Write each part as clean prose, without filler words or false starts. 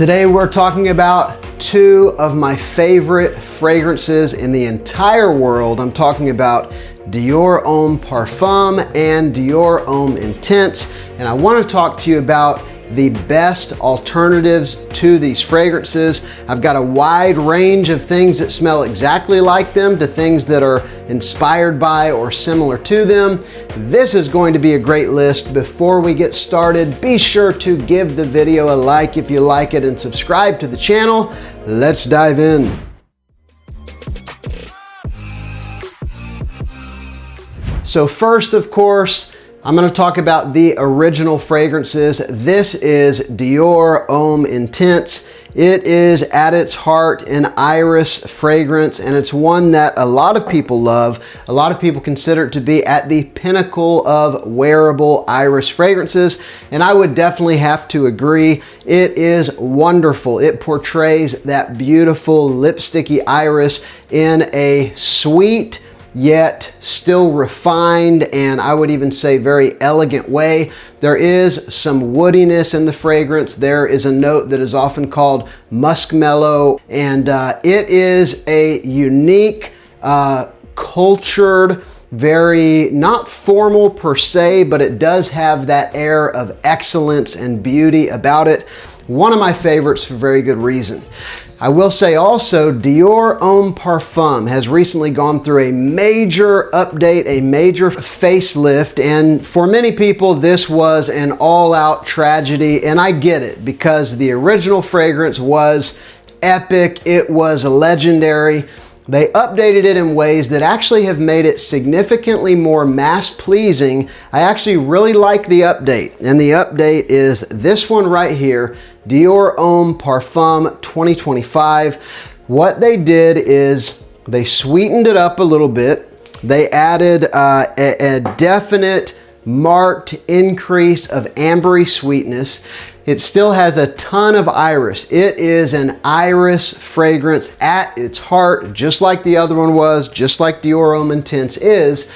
Today we're talking about two of my favorite fragrances in the entire world. I'm talking about DIOR HOMME Parfum and DIOR HOMME Intense, and I want to talk to you about the best alternatives to these fragrances. I've got a wide range of things that smell exactly like them to things that are inspired by or similar to them. This is going to be a great list. Before we get started, be sure to give the video a like if you like it and subscribe to the channel. Let's dive in. So first, of course, I'm going to talk about the original fragrances. This is DIOR HOMME Intense. It is at its heart an iris fragrance, and it's one that a lot of people love. A lot of people consider it to be at the pinnacle of wearable iris fragrances, and I would definitely have to agree. It is wonderful. It portrays that beautiful lipsticky iris in a sweet, yet still refined, and I would even say very elegant way. There is some woodiness in the fragrance. There is a note that is often called muskmellow, and it is a unique, cultured, very not formal per se, but it does have that air of excellence and beauty about it. One of my favorites for very good reason. I will say also, DIOR HOMME Parfum has recently gone through a major update, a major facelift, and for many people this was an all-out tragedy, and I get it, because the original fragrance was epic, it was legendary. They updated it in ways that actually have made it significantly more mass-pleasing. I actually really like the update, and the update is this one right here, DIOR HOMME Parfum 2025. What they did is they sweetened it up a little bit. They added a definite marked increase of ambery sweetness. It still has a ton of iris. It is an iris fragrance at its heart, just like the other one was, just like DIOR HOMME Intense is,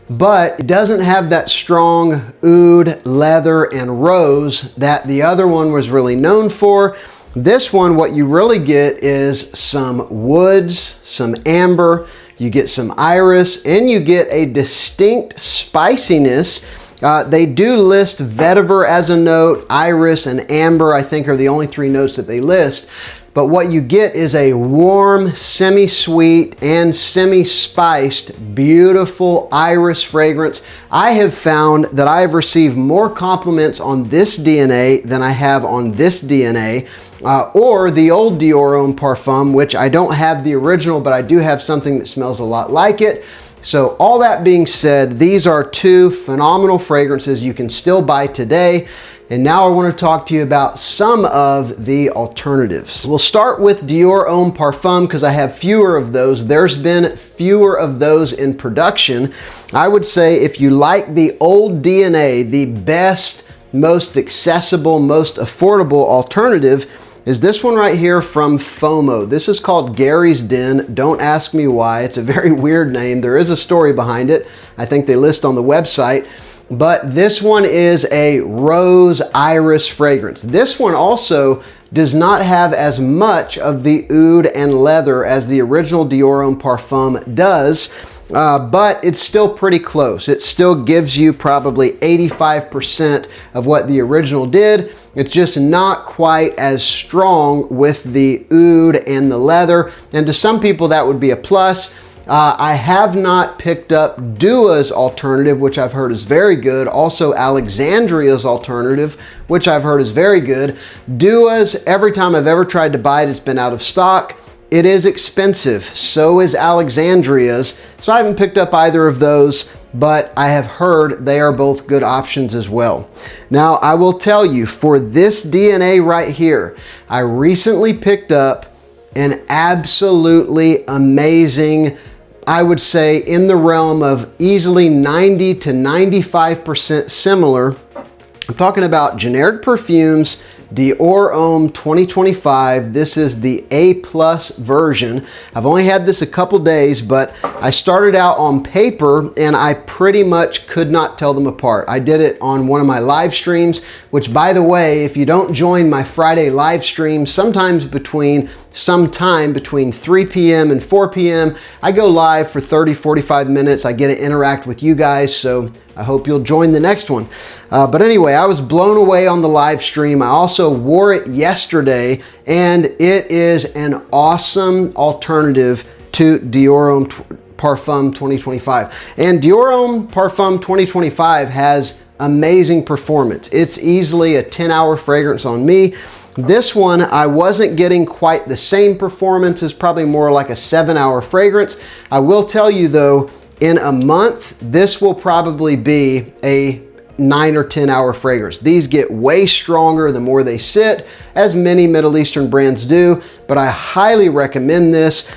but it doesn't have that strong oud, leather, and rose that the other one was really known for. This one, what you really get is some woods, some amber, you get some iris, and you get a distinct spiciness. They do list vetiver as a note. Iris and amber, I think, are the only three notes that they list. But what you get is a warm, semi-sweet, and semi-spiced, beautiful iris fragrance. I have found that I have received more compliments on this DNA than I have on this DNA, or the old DIOR HOMME Parfum, which I don't have the original, but I do have something that smells a lot like it. So all that being said, these are two phenomenal fragrances you can still buy today. And now I want to talk to you about some of the alternatives. We'll start with DIOR HOMME Parfum because I have fewer of those. There's been fewer of those in production. I would say if you like the old DNA, the best, most accessible, most affordable alternative is this one right here from FOMO. This is called Gary's Den. Don't ask me why. It's a very weird name. There is a story behind it. I think they list on the website. But this one is a rose iris fragrance. This one also does not have as much of the oud and leather as the original DIOR HOMME Parfum does. But it's still pretty close. It still gives you probably 85% of what the original did. It's just not quite as strong with the oud and the leather. And to some people that would be a plus. I have not picked up Dua's alternative, which I've heard is very good. Also Alexandria's alternative, which I've heard is very good. Dua's, every time I've ever tried to buy it, it's been out of stock. It is expensive. So is Alexandria's. So I haven't picked up either of those, but I have heard they are both good options as well. Now, I will tell you, for this DNA right here, I recently picked up an absolutely amazing, I would say in the realm of easily 90 to 95% similar. I'm talking about Generic Perfumes DIOR HOMME 2025. This is the A+ version. I've only had this a couple days, but I started out on paper and I pretty much could not tell them apart. I did it on one of my live streams, which, by the way, if you don't join my Friday live stream, sometime between 3 p.m. and 4 p.m. I go live for 30-45 minutes. I get to interact with you guys, so I hope you'll join the next one. But anyway, I was blown away on the live stream. I also wore it yesterday, and it is an awesome alternative to DIOR HOMME Parfum 2025. And DIOR HOMME Parfum 2025 has amazing performance. It's easily a 10-hour fragrance on me. This one, I wasn't getting quite the same performance. It's probably more like a 7-hour fragrance. I will tell you though, in a month, this will probably be a 9 or 10-hour fragrance. These get way stronger the more they sit, as many Middle Eastern brands do, but I highly recommend this.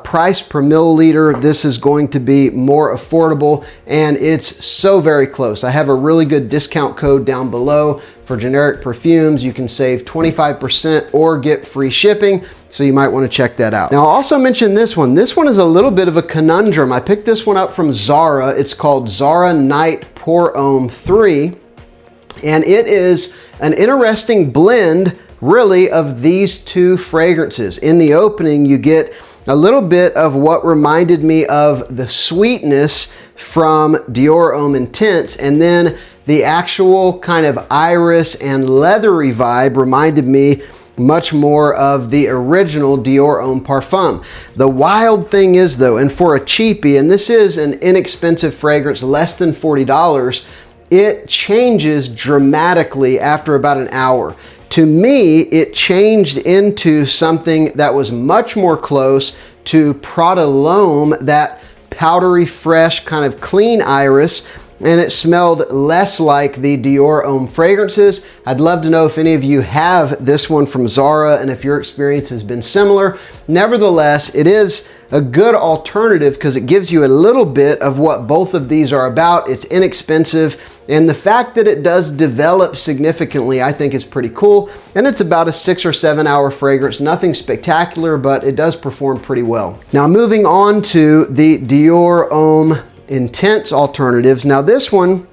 Price per milliliter, this is going to be more affordable, and it's so very close. I have a really good discount code down below for generic perfumes. You can save 25% or get free shipping, so you might want to check that out. Now, I'll also mention this one. This one is a little bit of a conundrum. I picked this one up from Zara. It's called Zara Night Pour Homme 3, and it is an interesting blend, really, of these two fragrances. In the opening, you get a little bit of what reminded me of the sweetness from DIOR HOMME Intense, and then the actual kind of iris and leathery vibe reminded me much more of the original DIOR HOMME Parfum. The wild thing is though, and for a cheapie, and this is an inexpensive fragrance, less than $40, it changes dramatically after about an hour. To me, it changed into something that was much more close to Prada L'Homme, that powdery, fresh, kind of clean iris, and it smelled less like the DIOR HOMME fragrances. I'd love to know if any of you have this one from Zara and if your experience has been similar. Nevertheless, it is a good alternative because it gives you a little bit of what both of these are about. It's inexpensive, and the fact that it does develop significantly, I think is pretty cool. And it's about a 6 or 7 hour fragrance. Nothing spectacular, but it does perform pretty well. Now, moving on to the DIOR HOMME Intense alternatives. Now, this one,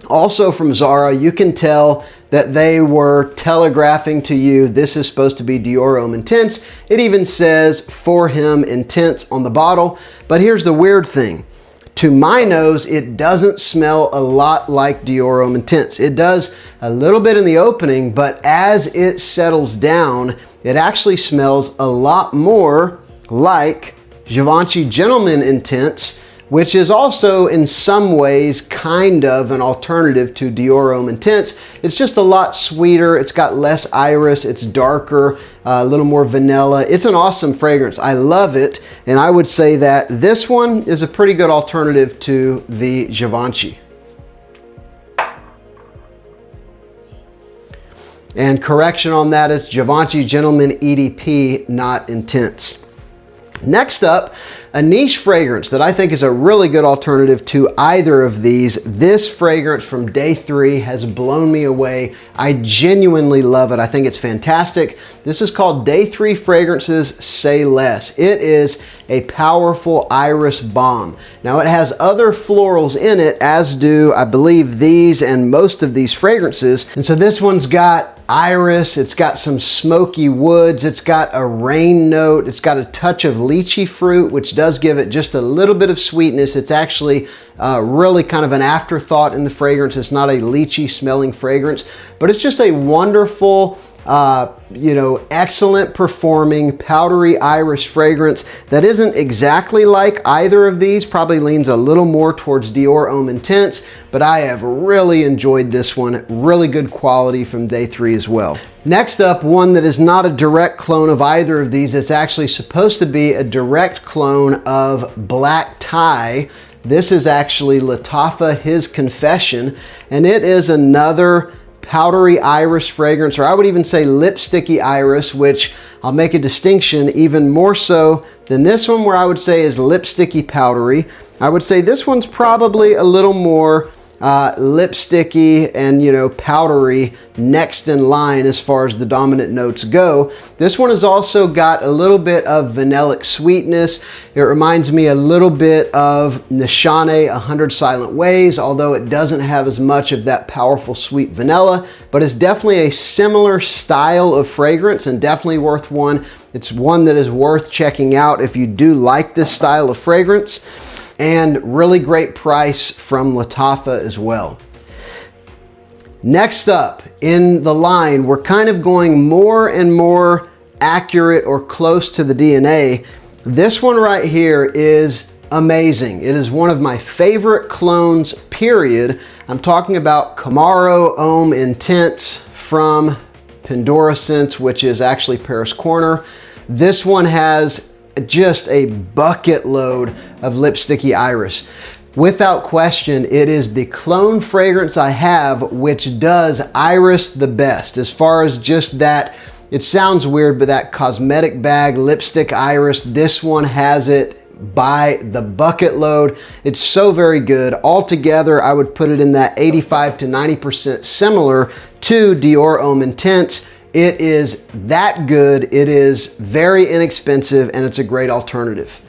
also from Zara, you can tell that they were telegraphing to you, this is supposed to be DIOR HOMME Intense. It even says For Him Intense on the bottle. But here's the weird thing. To my nose, it doesn't smell a lot like DIOR HOMME Intense. It does a little bit in the opening, but as it settles down, it actually smells a lot more like Givenchy Gentleman Intense, which is also in some ways kind of an alternative to DIOR HOMME Intense. It's just a lot sweeter. It's got less iris. It's darker, a little more vanilla. It's an awesome fragrance. I love it. And I would say that this one is a pretty good alternative to the Givenchy. And correction on that is Givenchy Gentleman EDP, not Intense. Next up, a niche fragrance that I think is a really good alternative to either of these. This fragrance from day 3 has blown me away. I genuinely love it. I think it's fantastic. This is called Day 3 Fragrances Say Less. It is a powerful iris bomb. Now, it has other florals in it, as do, I believe, these and most of these fragrances. And so this one's got iris, it's got some smoky woods, it's got a rain note, it's got a touch of lychee fruit, which does give it just a little bit of sweetness. It's actually really kind of an afterthought in the fragrance. It's not a lychee smelling fragrance, but it's just a wonderful, excellent performing powdery iris fragrance that isn't exactly like either of these. Probably leans a little more towards DIOR HOMME Intense, but I have really enjoyed this one. Really good quality from day 3 as well. Next up, one that is not a direct clone of either of these. It's actually supposed to be a direct clone of Black Tie. This is actually Lattafa His Confession, and it is another powdery iris fragrance, or I would even say lipsticky iris, which I'll make a distinction even more so than this one, where I would say is lipsticky powdery. I would say this one's probably a little more lipsticky and, you know, powdery next in line as far as the dominant notes go. This one has also got a little bit of vanillic sweetness. It reminds me a little bit of Nishane 100 Silent Ways, although it doesn't have as much of that powerful sweet vanilla, but it's definitely a similar style of fragrance and definitely worth one. It's one that is worth checking out if you do like this style of fragrance, and really great price from Lattafa as well. Next up in the line, we're kind of going more and more accurate or close to the DNA. This one right here is amazing. It is one of my favorite clones, period. I'm talking about Camaro Homme Intense from Pandora Scents, which is actually Paris Corner. This one has just a bucket load of lipsticky iris. Without question, it is the clone fragrance I have which does iris the best, as far as just that, it sounds weird, but that cosmetic bag lipstick iris, this one has it by the bucket load. It's so very good. Altogether, I would put it in that 85 to 90% similar to DIOR Homme Intense. It is that good. It is very inexpensive, and it's a great alternative.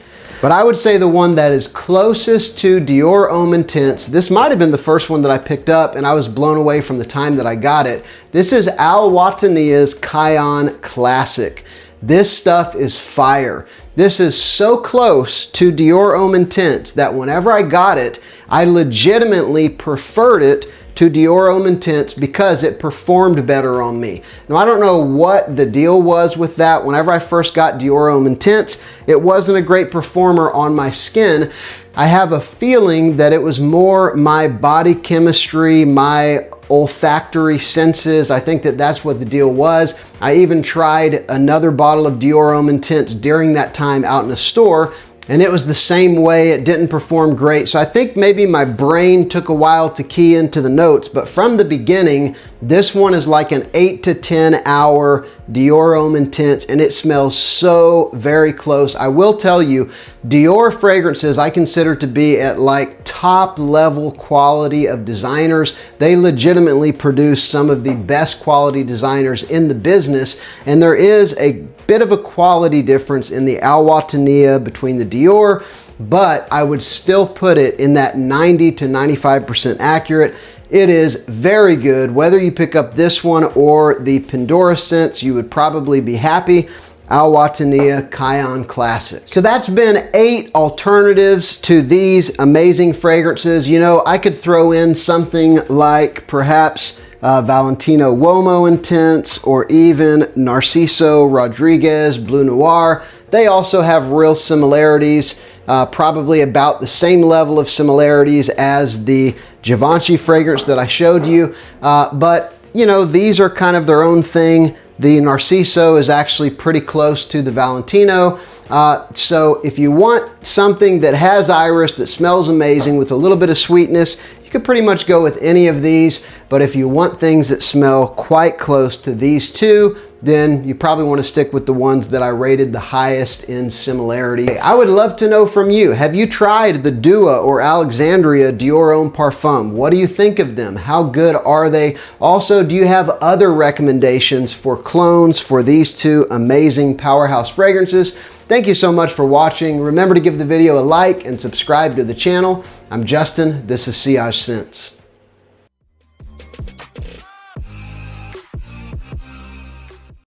But I would say the one that is closest to DIOR Homme Intense, this might have been the first one that I picked up, and I was blown away from the time that I got it. This is Al Wataniya's Kion Classic. This stuff is fire. This is so close to DIOR Homme Intense that whenever I got it, I legitimately preferred it to DIOR Homme Intense because it performed better on me. Now, I don't know what the deal was with that. Whenever I first got DIOR Homme Intense, it wasn't a great performer on my skin. I have a feeling that it was more my body chemistry, my olfactory senses. I think that that's what the deal was. I even tried another bottle of DIOR Homme Intense during that time out in a store, and it was the same way. It didn't perform great. So I think maybe my brain took a while to key into the notes, but from the beginning, this one is like an 8 to 10 hour DIOR Homme Intense, and it smells so very close. I will tell you, Dior fragrances I consider to be at like top level quality of designers. They legitimately produce some of the best quality designers in the business, and there is a bit of a quality difference in the Al Wataniya between the Dior, but I would still put it in that 90 to 95% accurate. It is very good. Whether you pick up this one or the Pandora Scents, you would probably be happy. Al Wataniya Kion Classic. So that's been 8 alternatives to these amazing fragrances. You know, I could throw in something like perhaps Valentino Uomo Intense, or even Narciso Rodriguez Bleu Noir. They also have real similarities, probably about the same level of similarities as the Givenchy fragrance that I showed you. But, you know, these are kind of their own thing. The Narciso is actually pretty close to the Valentino. So if you want something that has iris, that smells amazing with a little bit of sweetness, you could pretty much go with any of these. But if you want things that smell quite close to these two, then you probably want to stick with the ones that I rated the highest in similarity. I would love to know from you, have you tried the Dua or Alexandria Dior Homme Parfum? What do you think of them? How good are they? Also, do you have other recommendations for clones for these two amazing powerhouse fragrances? Thank you so much for watching. Remember to give the video a like and subscribe to the channel. I'm Justin. This is Sillage Scents.